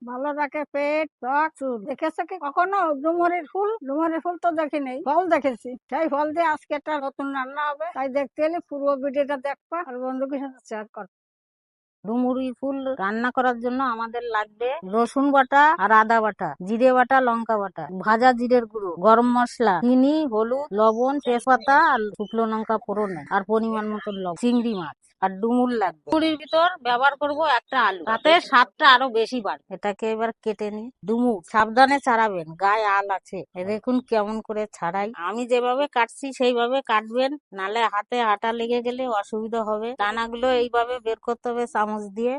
ভালো রাখে পেট, ত্বক, চুল। দেখেছো কি কখনো ডুমুরের ফুল? ডুমুরের ফুল তো দেখি নেই, ফল দেখেছি। সেই ফল দিয়ে আজকে একটা নতুন রান্না হবে, তাই দেখতে এলে পুরো ভিডিওটা দেখবা আর বন্ধুদের সাথে শেয়ার করবা। ডুমুরি ফুল রান্না করার জন্য আমাদের লাগবে রসুন বাটা আর আদা বাটা, জিরে বাটা, লঙ্কা বাটা, ভাজা জিরের গুঁড়ো, গরম মশলা, চিনি, হলুদ, লবণ, তেজপাতা আর শুকনো লঙ্কা ফোড়নে, আর পরিমাণ মতো লবণ, চিংড়ি মাছ আর ডুমুর লাগবে। ডুমুরির ভিতর ব্যবহার করব একটা আলু, তাতে স্বাদটা আরো বেশি বাড়বে। এটাকে এবার কেটে নি। ডুমুর সাবধানে ছাড়াবেন, গায়ে আল আছে। দেখুন কেমন করে ছাড়াই। আমি যেভাবে কাটছি সেইভাবে কাটবেন, নালে হাতে আটা লেগে গেলে অসুবিধা হবে। দানাগুলো এইভাবে বের করতে হবে চামচ দিয়ে।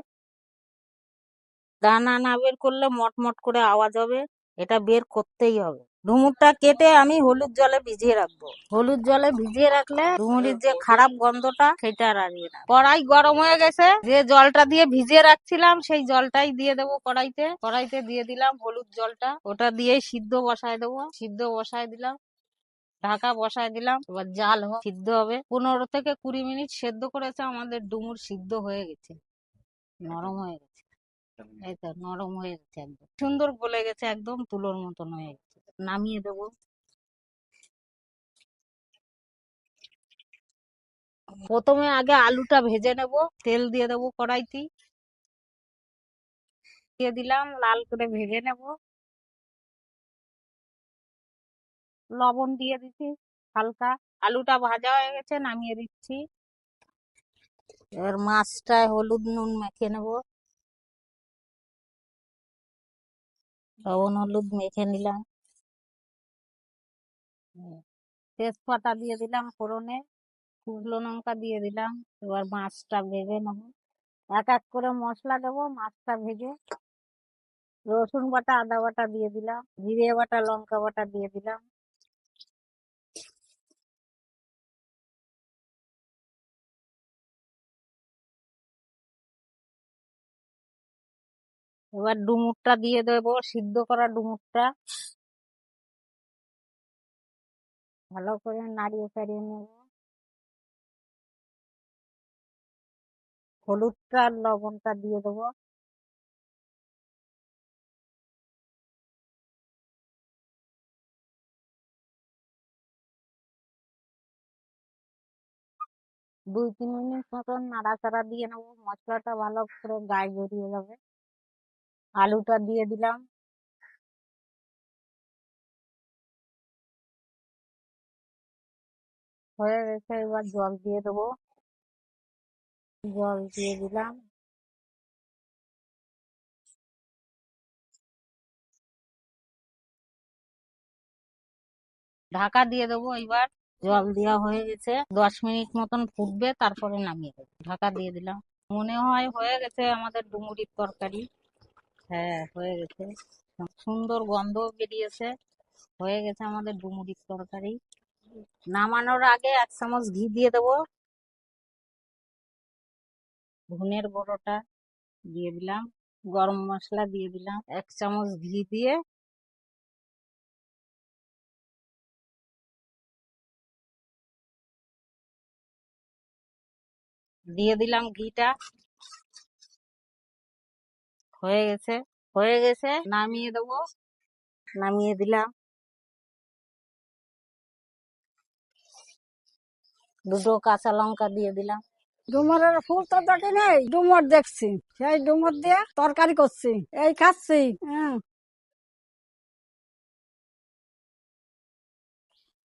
দানা না বের করলে মটমট করে আওয়াজ হবে, এটা বের করতেই হবে। ডুমুরটা কেটে আমি হলুদ জলে ভিজিয়ে রাখবো। হলুদ জলে ভিজিয়ে রাখলে ডুমুরির যে খারাপ গন্ধটা সেটা আর আসবে না। কড়াই গরম হয়ে গেছে, যে জলটা দিয়ে ভিজিয়ে রাখছিলাম সেই জলটাই দিয়ে দেবো কড়াইতে। কড়াইতে দিয়ে দিলাম হলুদ জলটা, ওটা দিয়েই সিদ্ধ বসায় দেবো। সিদ্ধ বসায় দিলাম, ঢাকা বসায় দিলাম। এবার জাল সিদ্ধ হবে। 15 থেকে 20 মিনিট সেদ্ধ করেছে, আমাদের ডুমুর সিদ্ধ হয়ে গেছে, নরম হয়ে গেছে। এই তো নরম হয়ে গেছে, একদম সুন্দর গলে গেছে, একদম তুলোর মতন হয়ে গেছে। নামিয়ে দেবো। প্রথমে আগে আলুটা ভেজে নেব, তেল দিয়ে দেবো কড়াইতে, দিয়ে দিলাম, লাল করে ভেজে নেব। লবণ দিয়ে দিচ্ছি হালকা। আলুটা ভাজা হয়ে গেছে, নামিয়ে দিচ্ছি। এবার মাছটায় হলুদ নুন মেখে নেব। লবণ হলুদ মেখে নিলাম। তেজপাতা দিয়ে দিলাম ফোড়নে, শুকনো লঙ্কা দিয়ে দিলাম। এবার মাছটা ভেজে নেবো। এক এক করে মশলা দেবো মাছটা ভেজে। রসুন বাটা, আদা বাটা দিয়ে দিলাম, জিরে বাটা, লঙ্কা বাটা দিয়ে দিলাম। এবার ডুমুরটা দিয়ে দেবো, সিদ্ধ করা ডুমুরটা। ভালো করে নাড়িয়ে চাড়িয়ে নেব। হলুদটা আর লবণটা দিয়ে দেবো। 2-3 মিনিট মতন নাড়াচাড়া দিয়ে নেবো, মশলাটা ভালো করে গায়ে জড়িয়ে যাবে। আলুটা দিয়ে দিলাম। হয়ে গেছে, এবার জল দিয়ে দেবো। জল দিয়ে দিলাম। ঢাকা দিয়ে দেবো। এবার জল দেওয়া হয়ে গেছে, 10 মিনিট মতন ফুটবে, তারপরে নামিয়ে দেবো। ঢাকা দিয়ে দিলাম। মনে হয় হয়ে গেছে আমাদের ডুমুরির তরকারি। হ্যাঁ, হয়ে গেছে, সুন্দর গন্ধ বেরিয়েছে। হয়ে গেছে আমাদের ডুমুরির তরকারি। নামানোর আগে 1 চামচ ঘি দিয়ে দেবো। ধনের গুঁড়োটা দিয়ে দিলাম, গরম মশলা দিয়ে দিলাম। 1 চামচ ঘি দিয়ে দিয়ে দিলাম ঘিটা। হয়ে গেছে, হয়ে গেছে, নামিয়ে দেবো। নামিয়ে দিলাম। দুটো কাঁচা লঙ্কা দিয়ে দিলাম। ডুমুরের ফুল তো দেখি নেই, ডুমুর দেখছি। সেই ডুমুর দিয়ে তরকারি করছি, এই খাচ্ছি। হ্যাঁ,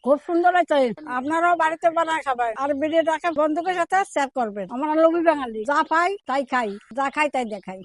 খুব সুন্দর হয়েছে। আপনারাও বাড়িতে বানায় খাবেন আর ভিডিওটাকে বন্ধুদের সাথে শেয়ার করবেন। আমরা লোভী বাঙালি, যা পাই তাই খাই, যা খাই তাই দেখাই।